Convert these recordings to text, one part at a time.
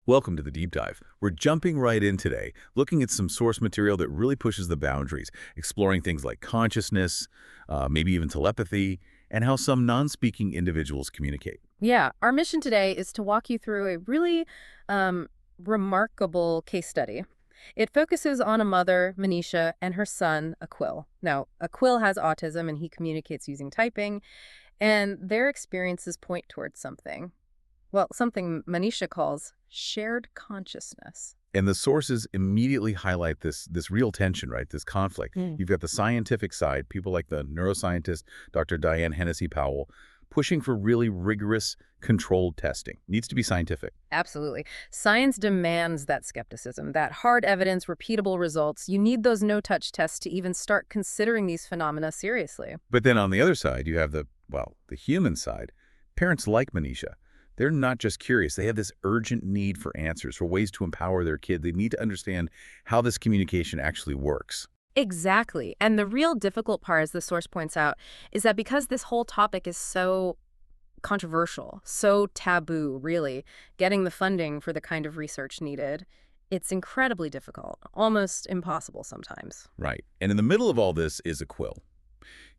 Welcome to the deep dive. We're jumping right in today, looking at some source material that really pushes the boundaries, exploring things like consciousness, maybe even telepathy, and how some non-speaking individuals communicate. Yeah, our mission today is to walk you through a really um, remarkable case study. It focuses on a mother, Manisha, and her son, Aquil. Now, Aquil has autism and he communicates using typing, and their experiences point towards something. Well, something Manisha calls shared consciousness. And the sources immediately highlight this real tension, right? This conflict. Mm. You've got the scientific side, people like the neuroscientist Dr. Diane Hennessy Powell, pushing for really rigorous, controlled testing. Needs to be scientific. Absolutely. Science demands that skepticism, that hard evidence, repeatable results. You need those no-touch tests to even start considering these phenomena seriously. But then on the other side, you have the human side. Parents like Manisha. They're not just curious. They have this urgent need for answers, for ways to empower their kid. They need to understand how this communication actually works. Exactly. And the real difficult part, as the source points out, is that because this whole topic is so controversial, so taboo, really, getting the funding for the kind of research needed, it's incredibly difficult, almost impossible sometimes. Right. And in the middle of all this is Aquil.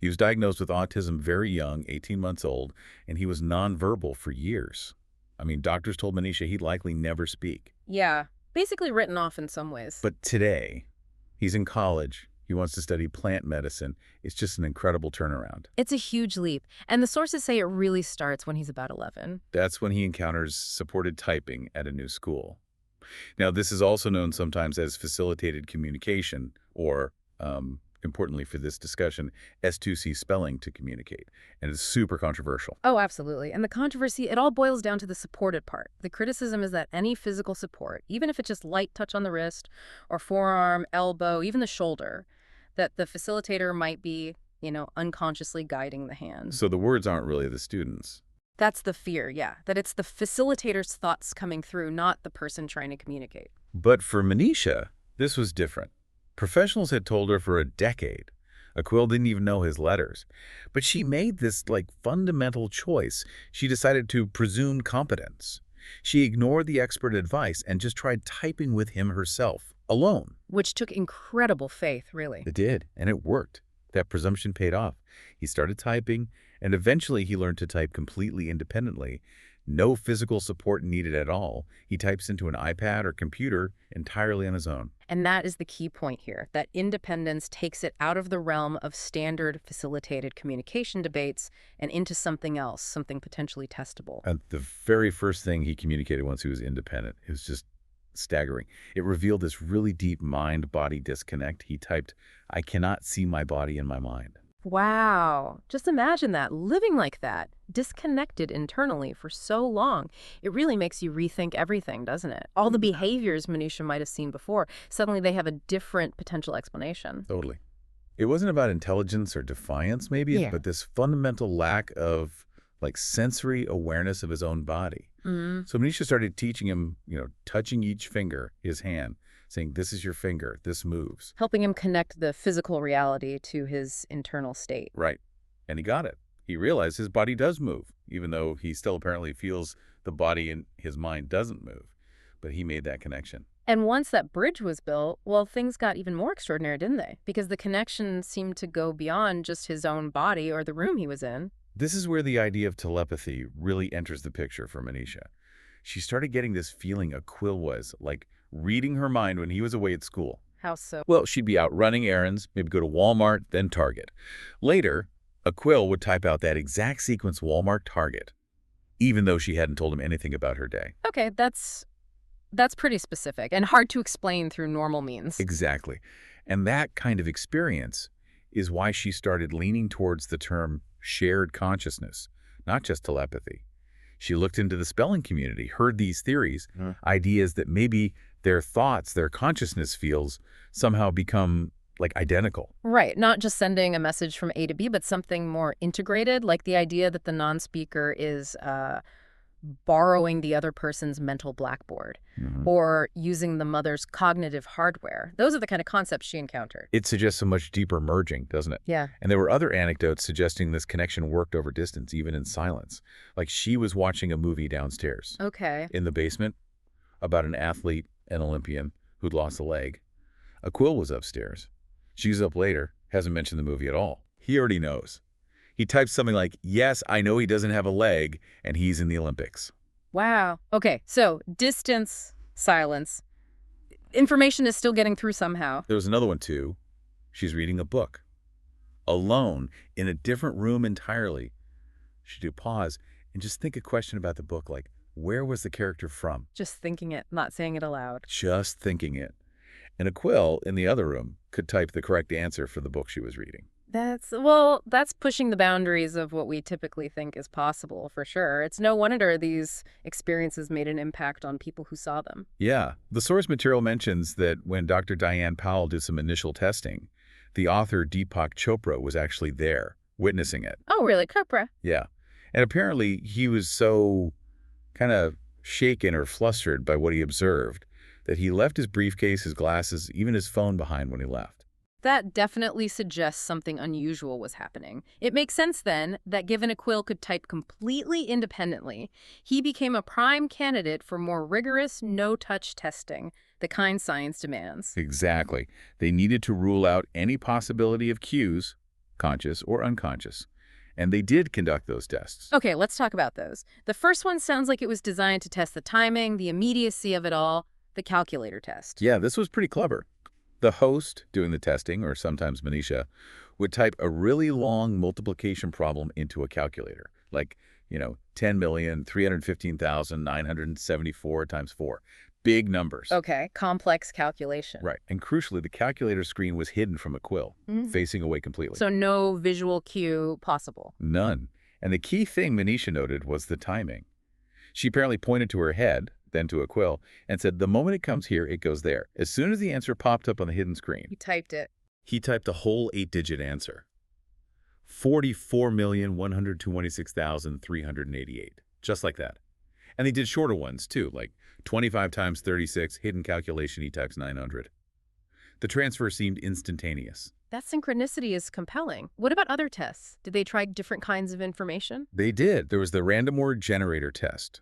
He was diagnosed with autism very young, 18 months old, and he was nonverbal for years. I mean, doctors told Manisha he'd likely never speak. Yeah, basically written off in some ways. But today, he's in college. He wants to study plant medicine. It's just an incredible turnaround. It's a huge leap, and the sources say it really starts when he's about 11. That's when he encounters supported typing at a new school. Now, this is also known sometimes as facilitated communication, or, importantly for this discussion, S2C spelling to communicate. And it's super controversial. Oh, absolutely. And the controversy, it all boils down to the supported part. The criticism is that any physical support, even if it's just light touch on the wrist or forearm, elbow, even the shoulder, that the facilitator might be, unconsciously guiding the hand. So the words aren't really the students. That's the fear, yeah, that it's the facilitator's thoughts coming through, not the person trying to communicate. But for Manisha, this was different. Professionals had told her for a decade. Aquil didn't even know his letters. But she made this, fundamental choice. She decided to presume competence. She ignored the expert advice and just tried typing with him herself, alone. Which took incredible faith, really. It did, and it worked. That presumption paid off. He started typing, and eventually he learned to type completely independently. No physical support needed at all. He types into an iPad or computer entirely on his own. And that is the key point here, that independence takes it out of the realm of standard facilitated communication debates and into something else, something potentially testable. And the very first thing he communicated once he was independent, it was just staggering. It revealed this really deep mind-body disconnect. He typed, "I cannot see my body and my mind." Wow. Just imagine that, living like that, disconnected internally for so long. It really makes you rethink everything, doesn't it? All the behaviors Manisha might have seen before, suddenly they have a different potential explanation. Totally. It wasn't about intelligence or defiance, maybe, Yeah. but this fundamental lack of sensory awareness of his own body. So Manisha started teaching him, touching each finger, his hand, saying, "This is your finger, this moves." Helping him connect the physical reality to his internal state. Right. And he got it. He realized his body does move, even though he still apparently feels the body in his mind doesn't move. But he made that connection. And once that bridge was built, well, things got even more extraordinary, didn't they? Because the connection seemed to go beyond just his own body or the room he was in. This is where the idea of telepathy really enters the picture for Manisha. She started getting this feeling Aquil was, like reading her mind when he was away at school. How so? Well, she'd be out running errands, maybe go to Walmart, then Target. Later, Aquil would type out that exact sequence Walmart Target, even though she hadn't told him anything about her day. Okay, that's pretty specific and hard to explain through normal means. Exactly. And that kind of experience is why she started leaning towards the term shared consciousness, not just telepathy. She looked into the spelling community, heard these theories, ideas that maybe their thoughts, their consciousness fields somehow become identical. Right, not just sending a message from A to B, but something more integrated, like the idea that the non-speaker is borrowing the other person's mental blackboard or using the mother's cognitive hardware. Those are the kind of concepts she encountered. It suggests a much deeper merging, doesn't it? Yeah. And there were other anecdotes suggesting this connection worked over distance, even in silence. Like she was watching a movie downstairs. Okay. In the basement, about an athlete, an Olympian, who'd lost a leg. Aquil was upstairs. She's up later, hasn't mentioned the movie at all. He already knows. He types something like, yes, I know he doesn't have a leg, and he's in the Olympics. Wow. Okay, so distance, silence. Information is still getting through somehow. There was another one, too. She's reading a book. Alone, in a different room entirely. She'd do pause and just think a question about the book, like, where was the character from? Just thinking it, not saying it aloud. Just thinking it. And Aquil, in the other room, could type the correct answer for the book she was reading. That's pushing the boundaries of what we typically think is possible, for sure. It's no wonder these experiences made an impact on people who saw them. Yeah, the source material mentions that when Dr. Diane Powell did some initial testing, the author Deepak Chopra was actually there, witnessing it. Oh, really? Chopra? Yeah. And apparently he was so kind of shaken or flustered by what he observed that he left his briefcase, his glasses, even his phone behind when he left. That definitely suggests something unusual was happening. It makes sense, then, that given Aquil could type completely independently, he became a prime candidate for more rigorous, no-touch testing, the kind science demands. Exactly. They needed to rule out any possibility of cues, conscious or unconscious. And they did conduct those tests. Okay, let's talk about those. The first one sounds like it was designed to test the timing, the immediacy of it all, the calculator test. Yeah, this was pretty clever. The host doing the testing, or sometimes Manisha, would type a really long multiplication problem into a calculator, like, 10,315,974 times 4. Big numbers. Okay, complex calculation. Right. And crucially, the calculator screen was hidden from Aquil, facing away completely. So no visual cue possible. None. And the key thing Manisha noted was the timing. She apparently pointed to her head, then to Aquil, and said, the moment it comes here, it goes there. As soon as the answer popped up on the hidden screen, He typed it. he typed a whole 8-digit answer. 44,126,388. Just like that. And they did shorter ones, too, like 25 times 36, hidden calculation, he types 900. The transfer seemed instantaneous. That synchronicity is compelling. What about other tests? Did they try different kinds of information? They did. There was the random word generator test.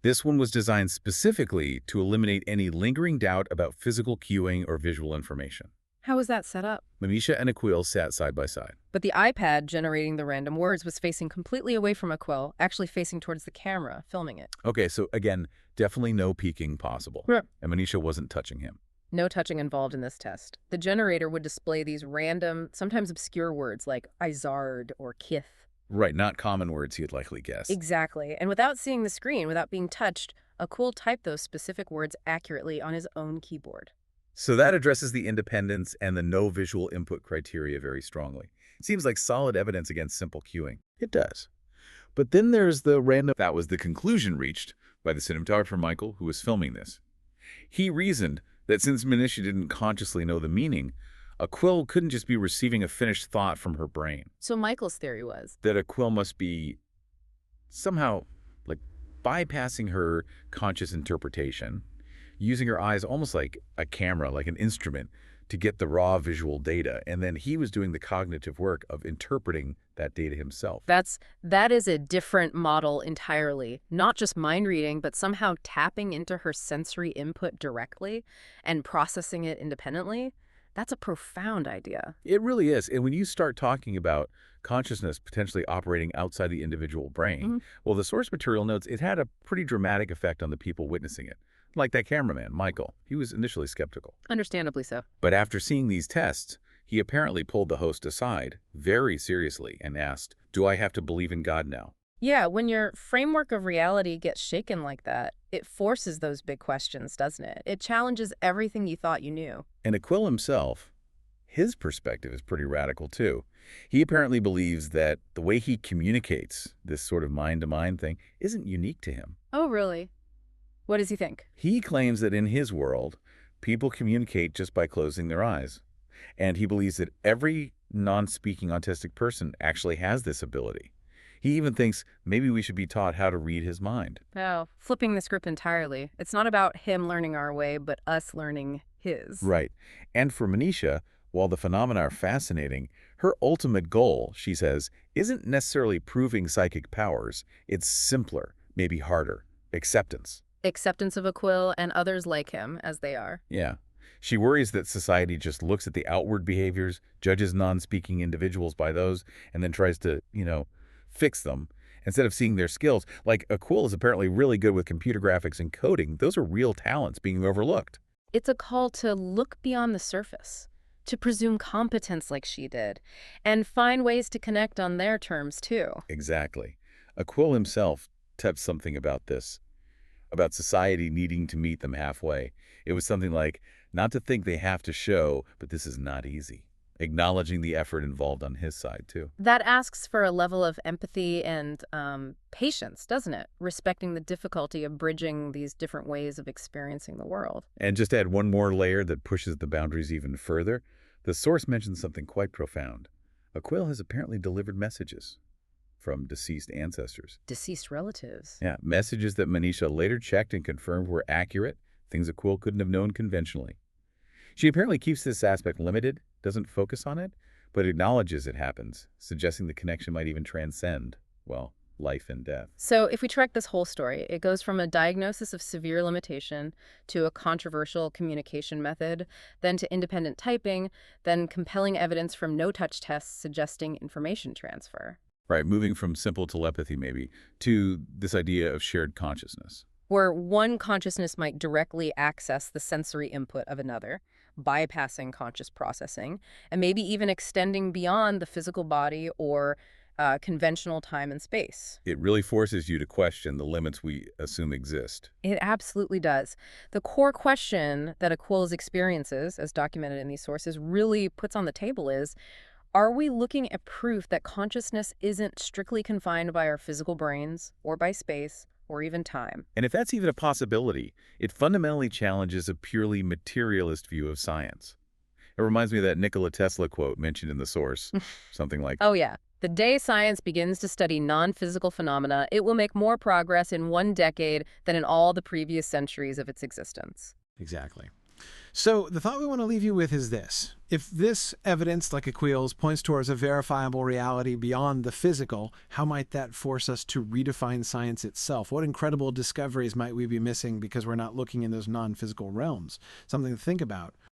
This one was designed specifically to eliminate any lingering doubt about physical cueing or visual information. How was that set up? Manisha and Aquil sat side by side. But the iPad generating the random words was facing completely away from Aquil, actually facing towards the camera, filming it. Okay, so again, definitely no peeking possible. Yeah. And Manisha wasn't touching him. No touching involved in this test. The generator would display these random, sometimes obscure words like Izard or Kith. Right, not common words he had likely guessed. Exactly. And without seeing the screen, without being touched, Aquil typed those specific words accurately on his own keyboard. So that addresses the independence and the no visual input criteria very strongly. It seems like solid evidence against simple cueing. It does. But then there's the random... That was the conclusion reached by the cinematographer Michael, who was filming this. He reasoned that since Manisha didn't consciously know the meaning, Aquil couldn't just be receiving a finished thought from her brain. So Michael's theory was That Aquil must be somehow, like, bypassing her conscious interpretation, using her eyes almost like a camera, like an instrument, to get the raw visual data, and then he was doing the cognitive work of interpreting that data himself. that is a different model entirely. Not just mind reading, but somehow tapping into her sensory input directly and processing it independently. That's a profound idea. It really is. And when you start talking about consciousness potentially operating outside the individual brain, well, the source material notes it had a pretty dramatic effect on the people witnessing it. Like that cameraman, Michael. He was initially skeptical. Understandably so. But after seeing these tests, he apparently pulled the host aside very seriously and asked, do I have to believe in God now? Yeah, when your framework of reality gets shaken like that, it forces those big questions, doesn't it? It challenges everything you thought you knew. And Aquil himself, his perspective is pretty radical too. He apparently believes that the way he communicates, this sort of mind-to-mind thing, isn't unique to him. Oh, really? What does he think? He claims that in his world, people communicate just by closing their eyes. And he believes that every non-speaking autistic person actually has this ability. He even thinks maybe we should be taught how to read his mind. Oh, flipping the script entirely. It's not about him learning our way, but us learning his. Right. And for Manisha, while the phenomena are fascinating, her ultimate goal, she says, isn't necessarily proving psychic powers. It's simpler, maybe harder. Acceptance. Acceptance of Aquil and others like him as they are. Yeah. She worries that society just looks at the outward behaviors, judges non-speaking individuals by those, and then tries to, fix them instead of seeing their skills. Like, Aquil is apparently really good with computer graphics and coding. Those are real talents being overlooked. It's a call to look beyond the surface, to presume competence like she did, and find ways to connect on their terms too. Exactly. Aquil himself touched something about this, about society needing to meet them halfway. It was something like, not to think they have to show, but this is not easy. Acknowledging the effort involved on his side, too. That asks for a level of empathy and patience, doesn't it? Respecting the difficulty of bridging these different ways of experiencing the world. And just add one more layer that pushes the boundaries even further, the source mentions something quite profound. Aquil has apparently delivered messages from deceased ancestors. Deceased relatives. Yeah, messages that Manisha later checked and confirmed were accurate, things Aquil couldn't have known conventionally. She apparently keeps this aspect limited, doesn't focus on it, but acknowledges it happens, suggesting the connection might even transcend, well, life and death. So if we track this whole story, it goes from a diagnosis of severe limitation to a controversial communication method, then to independent typing, then compelling evidence from no-touch tests suggesting information transfer. Right, moving from simple telepathy, maybe, to this idea of shared consciousness. Where one consciousness might directly access the sensory input of another, bypassing conscious processing, and maybe even extending beyond the physical body or conventional time and space. It really forces you to question the limits we assume exist. It absolutely does. The core question that Aquil's experiences, as documented in these sources, really puts on the table is, are we looking at proof that consciousness isn't strictly confined by our physical brains, or by space, or even time? And if that's even a possibility, it fundamentally challenges a purely materialist view of science. It reminds me of that Nikola Tesla quote mentioned in the source, something like, Oh yeah. The day science begins to study non-physical phenomena, it will make more progress in 1 decade than in all the previous centuries of its existence. Exactly. So the thought we want to leave you with is this. If this evidence, like Aquil's, points towards a verifiable reality beyond the physical, how might that force us to redefine science itself? What incredible discoveries might we be missing because we're not looking in those non-physical realms? Something to think about.